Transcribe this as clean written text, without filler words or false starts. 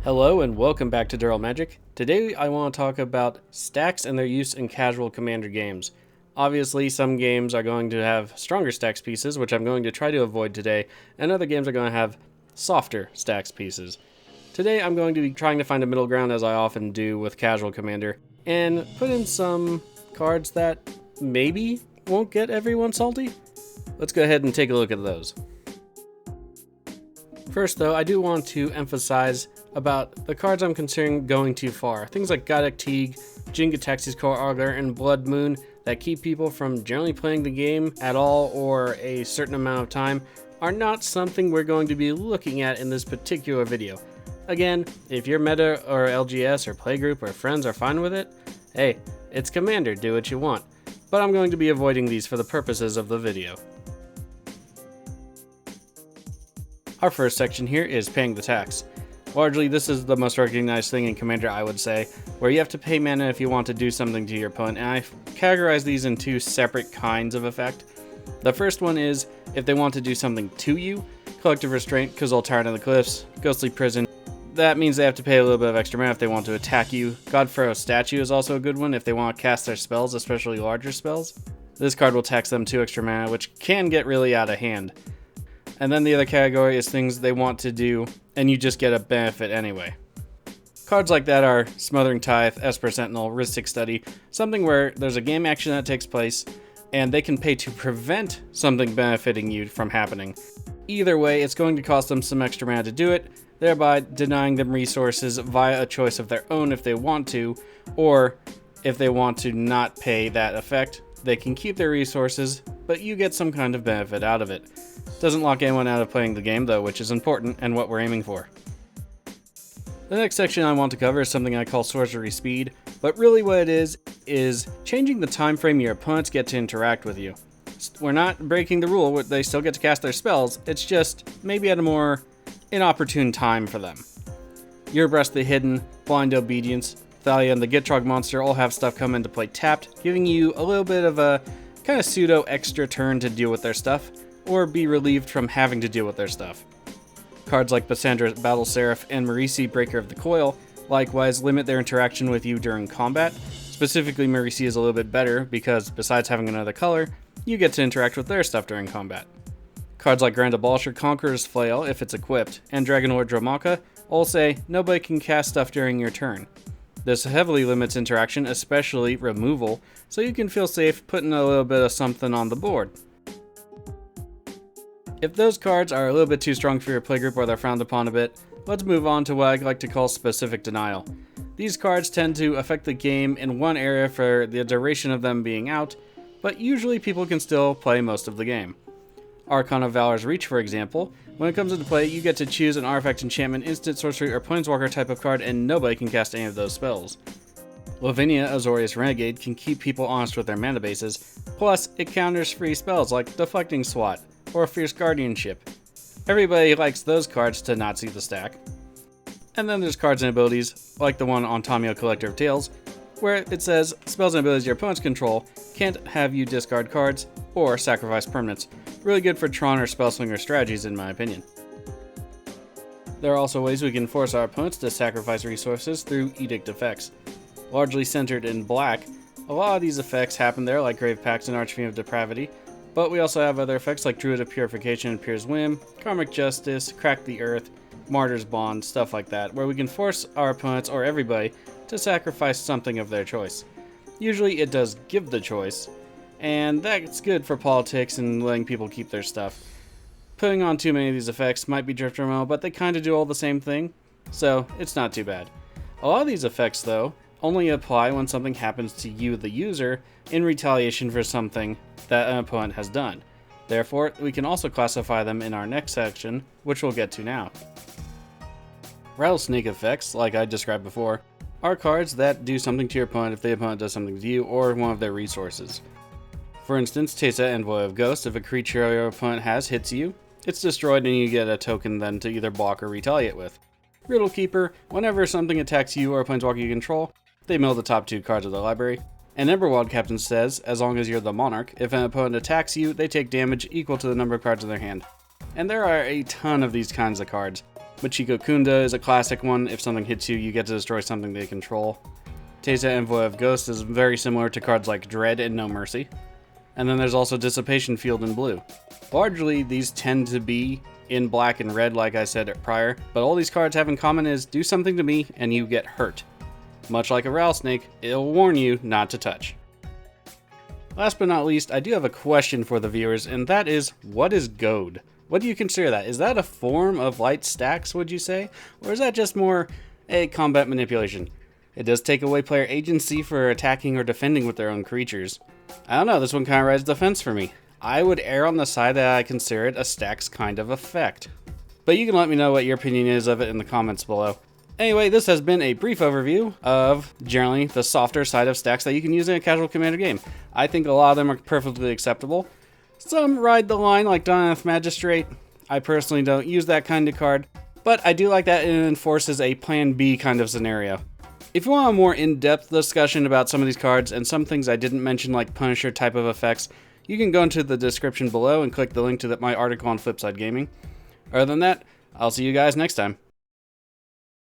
Hello and welcome back to Durdle Magic. Today I want to talk about stacks and their use in casual commander games. Obviously some games are going to have stronger stacks pieces, which I'm going to try to avoid today, and other games are going to have softer stacks pieces. Today I'm going to be trying to find a middle ground, as I often do with casual commander, and put in some cards that maybe won't get everyone salty. Let's go ahead and take a look at those. First though, I do want to emphasize about the cards I'm considering going too far. Things like Godek Teague, Jin-Gitaxi's Core Augur, and Blood Moon that keep people from generally playing the game at all or a certain amount of time are not something we're going to be looking at in this particular video. Again, if your meta or LGS or playgroup or friends are fine with it, hey, it's Commander, do what you want. But I'm going to be avoiding these for the purposes of the video. Our first section here is paying the tax. Largely, this is the most recognized thing in Commander, I would say, where you have to pay mana if you want to do something to your opponent, and I categorize these in two separate kinds of effect. The first one is if they want to do something to you: Collective Restraint, Kazul Tyrant of the Cliffs, Ghostly Prison. That means they have to pay a little bit of extra mana if they want to attack you. Godfrey's Statue is also a good one if they want to cast their spells, especially larger spells. This card will tax them 2 extra mana, which can get really out of hand. And then the other category is things they want to do, and you just get a benefit anyway. Cards like that are Smothering Tithe, Esper Sentinel, Rhystic Study, something where there's a game action that takes place, and they can pay to prevent something benefiting you from happening. Either way, it's going to cost them some extra mana to do it, thereby denying them resources via a choice of their own if they want to, or if they want to not pay that effect, they can keep their resources, but you get some kind of benefit out of it. Doesn't lock anyone out of playing the game though, which is important and what we're aiming for. The next section I want to cover is something I call sorcery speed, but really what it is changing the time frame your opponents get to interact with you. We're not breaking the rule, they still get to cast their spells, it's just maybe at a more inopportune time for them. Your Breast the Hidden, Blind Obedience, Thalia, and the Gitrog monster all have stuff come into play tapped, giving you a little bit of a kind of pseudo extra turn to deal with their stuff, or be relieved from having to deal with their stuff. Cards like Bassandra's Battle Seraph and Marisi, Breaker of the Coil, likewise limit their interaction with you during combat. Specifically, Marisi is a little bit better because, besides having another color, you get to interact with their stuff during combat. Cards like Grand Abolsher, Conqueror's Flail, if it's equipped, and Dragonlord Dramaka all say nobody can cast stuff during your turn. This heavily limits interaction, especially removal, so you can feel safe putting a little bit of something on the board. If those cards are a little bit too strong for your playgroup or they're frowned upon a bit, let's move on to what I like to call specific denial. These cards tend to affect the game in one area for the duration of them being out, but usually people can still play most of the game. Archon of Valor's Reach, for example, when it comes into play, you get to choose an artifact, enchantment, instant, sorcery, or planeswalker type of card, and nobody can cast any of those spells. Lavinia, Azorius Renegade, can keep people honest with their mana bases, plus it counters free spells like Deflecting Swat or Fierce Guardianship. Everybody likes those cards to not see the stack. And then there's cards and abilities, like the one on Tamiyo Collector of Tales, where it says spells and abilities your opponents control can't have you discard cards or sacrifice permanents. Really good for Tron or Spellslinger strategies, in my opinion. There are also ways we can force our opponents to sacrifice resources through edict effects. Largely centered in black, a lot of these effects happen there, like Grave Pact and Archfiend of Depravity, but we also have other effects like Druid of Purification and Pier's Whim, Karmic Justice, Crack the Earth, Martyr's Bond, stuff like that, where we can force our opponents or everybody to sacrifice something of their choice. Usually it does give the choice, and that's good for politics and letting people keep their stuff. Putting on too many of these effects might be detrimental, but they kind of do all the same thing, so it's not too bad. A lot of these effects, though, only apply when something happens to you, the user, in retaliation for something that an opponent has done. Therefore, we can also classify them in our next section, which we'll get to now. Rattlesnake effects, like I described before, are cards that do something to your opponent if the opponent does something to you or one of their resources. For instance, Teysa, Envoy of Ghost, if a creature your opponent has hits you, it's destroyed and you get a token then to either block or retaliate with. Riddle Keeper, whenever something attacks you or a planeswalker you control, they mill the top 2 cards of their library. And Emberwild Captain says, as long as you're the Monarch, if an opponent attacks you, they take damage equal to the number of cards in their hand. And there are a ton of these kinds of cards. Machiko Kunda is a classic one. If something hits you, you get to destroy something they control. Teysa Envoy of Ghosts is very similar to cards like Dread and No Mercy. And then there's also Dissipation Field in blue. Largely, these tend to be in black and red like I said prior, but all these cards have in common is do something to me and you get hurt. Much like a rattlesnake, it'll warn you not to touch. Last but not least, I do have a question for the viewers, and that is, what is goad? What do you consider that? Is that a form of light stacks, would you say? Or is that just more a combat manipulation? It does take away player agency for attacking or defending with their own creatures. I don't know, this one kind of rides the fence for me. I would err on the side that I consider it a stacks kind of effect. But you can let me know what your opinion is of it in the comments below. Anyway, this has been a brief overview of generally the softer side of stacks that you can use in a casual Commander game. I think a lot of them are perfectly acceptable. Some ride the line like Doneth Magistrate. I personally don't use that kind of card, but I do like that it enforces a plan B kind of scenario. If you want a more in-depth discussion about some of these cards and some things I didn't mention like Punisher type of effects, you can go into the description below and click the link to my article on Flipside Gaming. Other than that, I'll see you guys next time.